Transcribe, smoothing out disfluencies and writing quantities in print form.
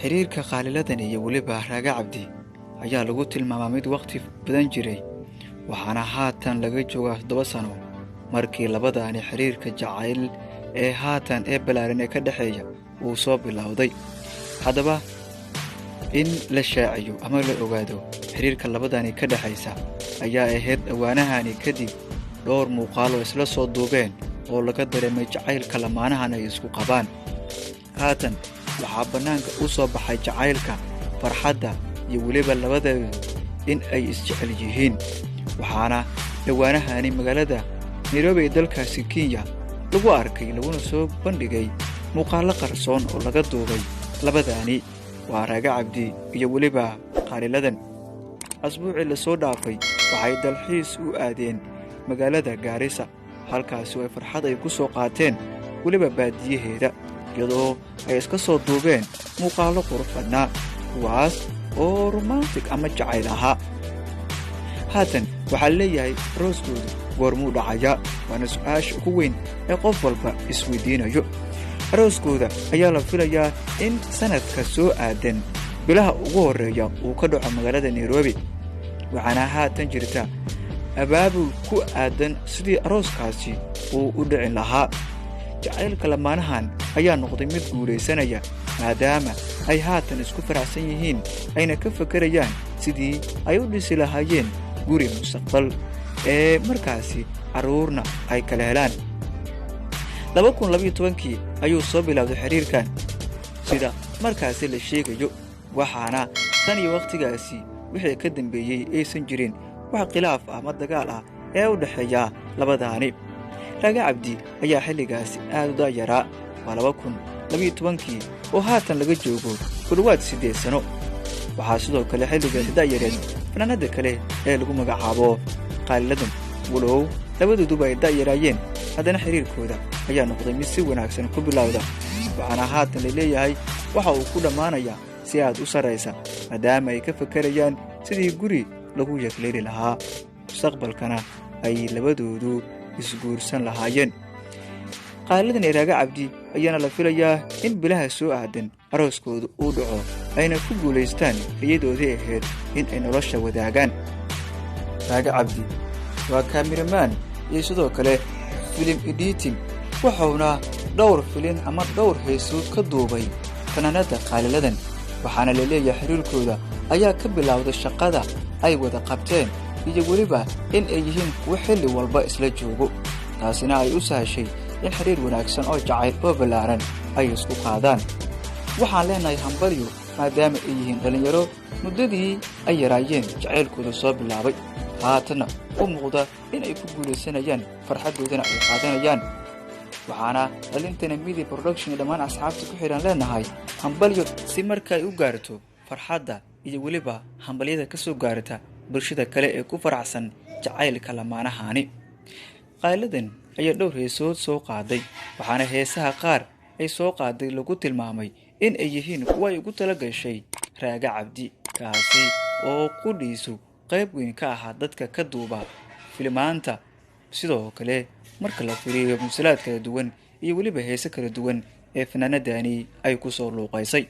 xiriirka qaaliladan iyo weliba Raaga Cabdi ayaa lagu tilmaamay mid waqti badan jiray waxaana haatan laga joogaa 7 sano markii labadaani xiriirka jacayl ee haatan ee balaaran ee ka dhaxeeya uu soo bilowday haddaba in la shaaciyo ama la ogaado xiriirka labadaani ka dhaxaysa ayaa ahayd dhawaanahani kadib dhowr muuqaalo isla soo duubeen oo laga dareemay jacaylka lamaanahan ay isku qabaan haatan waxaa bannaanka u soo baxay jacaylka farxadda iyo weliba labadoodu in ay isjecel yihiin waxaana dhawaanahani magaalada Nairobi ee dalkaasi Kenya lagu arkay laguna soo bandhigay muuqaalo qarsoon oo laga duubay labadaani waa Raaga Cabdi iyo weliba qaaliladan asbuucii la soo dhaafay waxay dalxiis u aadeen magaalada Garissa halkaas oo farxad ay ku soo qaateen weliba baadiyaheeda iyadoo ay iska soo duubeen muuqaalo qurux badnaa kuwaas oo romantic ama jacayl ahaa haatan waxaa leeyahay rooskoodu goormuu dhacaya waana su'aasha ugu weyn ee qof walba isweydiinayo rooskooda ayaa la filayaa in sanadka soo aadan bilaha ugu horeeya uu ka dhaco magaalada Nairobi waxaana haatan jirta abaabul ku aadan sidii arooskaasi uu u dhicin lahaa jacaylka lamaanahan ayaa noqday mid guuleysanaya maadaama ay haatan isku faraxsan yihiin ayna ka fakarayaan sidii ay u dhisi lahaayeen guri mustaqbal ee markaasi caruurna ay kala helaan 2012 ayuu soo bilowday xiriirkan sida markaasi la sheegayo waxaana tan iyo waqtigaasi wixii ka dambeeyay aysan jirin wax khilaaf ama dagaal ah ee u dhaxeeya labadaani Raaga Cabdi ayaa xilligaasi aad u daayaraa 2012 oo haatan laga joogo ku dhawaad 8 sano waxaa sidoo kale xilligaasi daayareen fanaanada kale ee lagu magacaabo qaaliladan walow labadooduba ay daayaraayeen haddana xiriirkooda ayaa noqday mid si wanaagsan ku bilowda waxaana haatan la leeyahay waxa uu ku dhammaanayaa si aad u sareysa maadaama ay ka fakarayaan sidii guri lagu yagleeli lahaa mustaqbalkana ay labadoodu isguursan lahaayeen qaaliladan ee Raaga Cabdi ayaana la filayaa in bilaha soo aadan arooskoodu uu dhaco ayna ku guuleystaan riyadoodii ahayd in ay nolosha wadaagaan Raaga Cabdi waa cameraman iyo sidoo kale film editing wuxuuna dhowr filin ama dhowr heesood ka duubay fanaanada qaaliladan waxaana la leeyahay xiriirkooda ayaa ka bilowday shaqada ay wada qabteen iyo weliba in ay yihiin kuwa xilli walba isla joogo taasina ay u sahashay in xiriir wanaagsan oo jacayl oo balaaran ay isku qaadaan waxaan leenahay hambalyo maadaama ay yihiin dhalinyaro muddadii ay yaraayeen jacaylkooda soo bilaabay haatana u muuqda in ay ku guuleysanayaan farxadoodana ay qaadanayaan waxaana dhalintana media production dhammaan asxaabta ku xiran leenahay hambalyo si marka ay u gaarto farxadda iyo weliba hambalyada ka soo gaarta bulshada kale ee ku faraxsan jacaylka lamaanahaani qaaliladan ayaa dhowr heesood soo qaaday waxaana heesaha qaar ay soo qaaday lagu tilmaamay in ay yihiin kuwa ay ugu tala gashay Raaga Cabdi kaasi oo qudhiisu qayb weyn ka ahaa dadka ka duuba filmaanta sidoo kale marka la fiiriyo musalad kala duwan iyo weliba heeso kala duwan ee fanaanadani ay ku soo luuqaysay